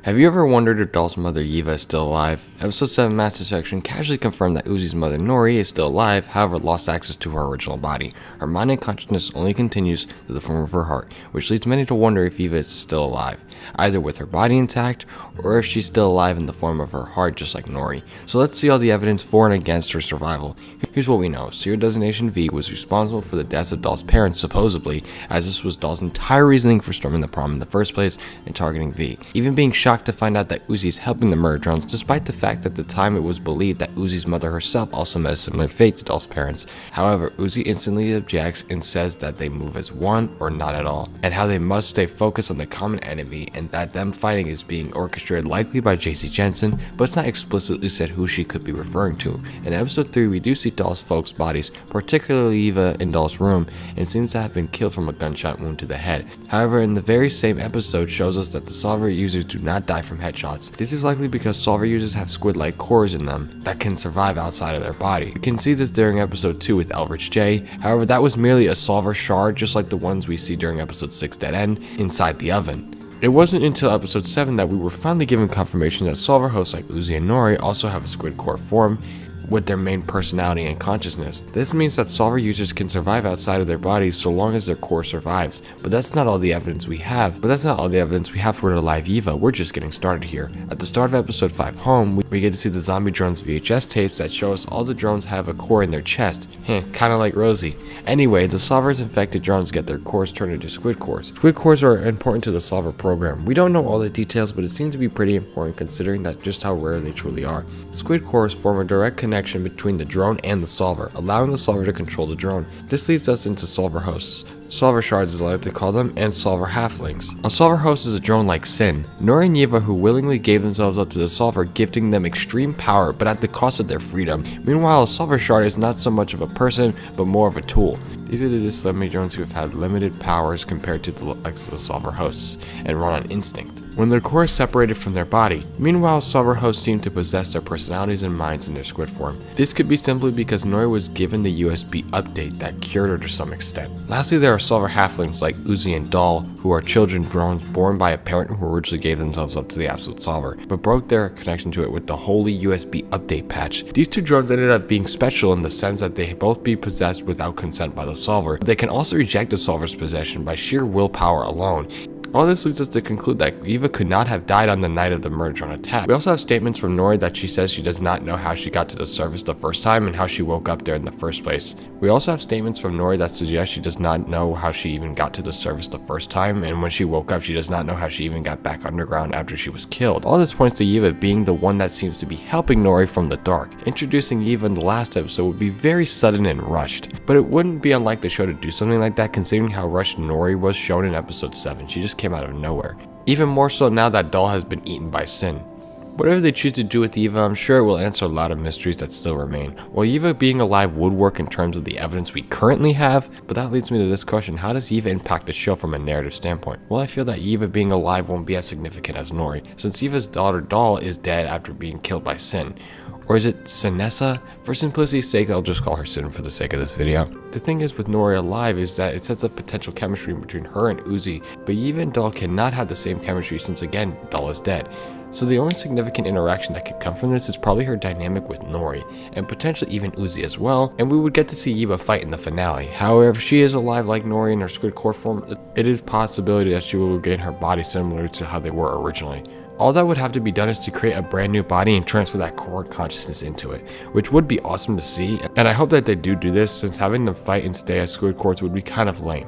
Have you ever wondered if Doll's mother Yeva is still alive? Episode 7 Master Section casually confirmed that Uzi's mother Nori is still alive, however lost access to her original body. Her mind and consciousness only continues through the form of her heart, which leads many to wonder if Yeva is still alive, either with her body intact, or if she's still alive in the form of her heart just like Nori. So let's see all the evidence for and against her survival. Here's what we know. Serial Designation V was responsible for the deaths of Doll's parents supposedly, as this was Doll's entire reasoning for storming the prom in the first place and targeting V. Even being shocked to find out that Uzi is helping the murder drones, despite the fact that at the time it was believed that Uzi's mother herself also met a similar fate to Doll's parents. However, Uzi instantly objects and says that they move as one or not at all, and how they must stay focused on the common enemy and that them fighting is being orchestrated likely by JC Jensen, but it's not explicitly said who she could be referring to. In episode 3, we do see Doll's folks' bodies, particularly Yeva in Doll's room, and seems to have been killed from a gunshot wound to the head. However, in the very same episode shows us that the solver users do not die from headshots. This is likely because solver users have squid-like cores in them that can survive outside of their body. We can see this during episode 2 with Elrich J, however that was merely a solver shard just like the ones we see during episode 6 Dead End inside the oven. It wasn't until episode 7 that we were finally given confirmation that solver hosts like Uzi and Nori also have a squid core form with their main personality and consciousness. This means that solver users can survive outside of their bodies so long as their core survives. But that's not all the evidence we have. for the live Yeva. We're just getting started here. At the start of episode 5 Home, we get to see the zombie drones VHS tapes that show us all the drones have a core in their chest. Kinda like Rosie. Anyway, the solver's infected drones get their cores turned into squid cores. Squid cores are important to the solver program. We don't know all the details, but it seems to be pretty important considering that just how rare they truly are. Squid cores form a direct connection between the drone and the solver, allowing the solver to control the drone. This leads us into solver hosts. Solver shards as I like to call them, and solver halflings. A solver host is a drone like Sin, Nori and Yeva, who willingly gave themselves up to the solver, gifting them extreme power but at the cost of their freedom. Meanwhile, a solver shard is not so much of a person but more of a tool. These are the disembodied drones who have had limited powers compared to the likes of the solver hosts and run on instinct when their core is separated from their body. Meanwhile, solver hosts seem to possess their personalities and minds in their squid form. This could be simply because Nori was given the USB update that cured her to some extent. Lastly, there are solver halflings like Uzi and Doll, who are children drones born by a parent who originally gave themselves up to the absolute solver, but broke their connection to it with the holy USB update patch. These two drones ended up being special in the sense that they both be possessed without consent by the solver, but they can also reject the solver's possession by sheer willpower alone. All this leads us to conclude that Yeva could not have died on the night of the murder drone attack. We also have statements from Nori that she says she does not know how she got to the surface the first time and how she woke up there in the first place. We also have statements from Nori that suggest she does not know how she even got to the surface the first time, and when she woke up she does not know how she even got back underground after she was killed. All this points to Yeva being the one that seems to be helping Nori from the dark. Introducing Yeva in the last episode would be very sudden and rushed, but it wouldn't be unlike the show to do something like that considering how rushed Nori was shown in episode 7. She just came out of nowhere. Even more so now that Doll has been eaten by Sin. Whatever they choose to do with Yeva, I'm sure it will answer a lot of mysteries that still remain. While Yeva being alive would work in terms of the evidence we currently have, but that leads me to this question: how does Yeva impact the show from a narrative standpoint? Well, I feel that Yeva being alive won't be as significant as Nori, since Yeva's daughter Doll is dead after being killed by Sin. Or is it Sinessa? For simplicity's sake, I'll just call her Sin for the sake of this video. The thing is with Nori alive is that it sets up potential chemistry between her and Uzi, but Yeva and Doll cannot have the same chemistry since again, Doll is dead. So the only significant interaction that could come from this is probably her dynamic with Nori, and potentially even Uzi as well, and we would get to see Yeva fight in the finale. However, if she is alive like Nori in her squid core form, it is a possibility that she will regain her body similar to how they were originally. All that would have to be done is to create a brand new body and transfer that core consciousness into it, which would be awesome to see, and I hope that they do this since having them fight and stay as squid cores would be kind of lame.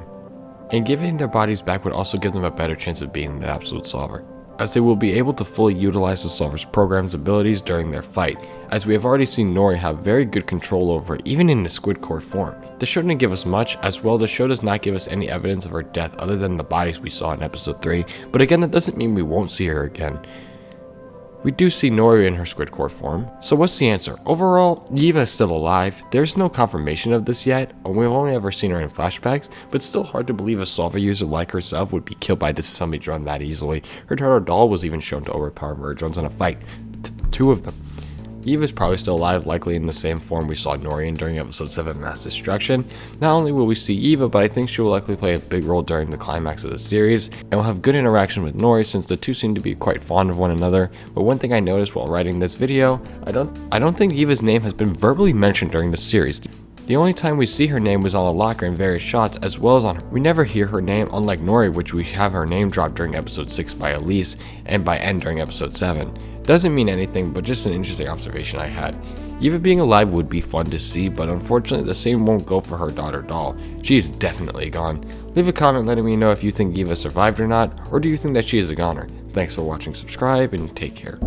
And giving their bodies back would also give them a better chance of being the absolute solver, as they will be able to fully utilize the solver's program's abilities during their fight, as we have already seen Nori have very good control over it, even in the squid core form. The show didn't give us much, as well the show does not give us any evidence of her death other than the bodies we saw in episode 3, but again that doesn't mean we won't see her again. We do see Nori in her squid core form. So what's the answer? Overall, Yeva is still alive. There's no confirmation of this yet, and we've only ever seen her in flashbacks, but it's still hard to believe a solver user like herself would be killed by a disassembly drone that easily. Her daughter Doll was even shown to overpower murder drones in a fight. Two of them. Eva's probably still alive, likely in the same form we saw Nori in during episode 7 Mass Destruction. Not only will we see Yeva, but I think she will likely play a big role during the climax of the series, and will have good interaction with Nori since the two seem to be quite fond of one another. But one thing I noticed while writing this video, I don't think Yeva's name has been verbally mentioned during the series. The only time we see her name was on a locker in various shots, as well as we never hear her name, unlike Nori, which we have her name dropped during episode 6 by Elise and by N during episode 7. Doesn't mean anything, but just an interesting observation I had. Yeva being alive would be fun to see, but unfortunately the same won't go for her daughter Doll. She is definitely gone. Leave a comment letting me know if you think Yeva survived or not, or do you think that she is a goner. Thanks for watching, subscribe, and take care.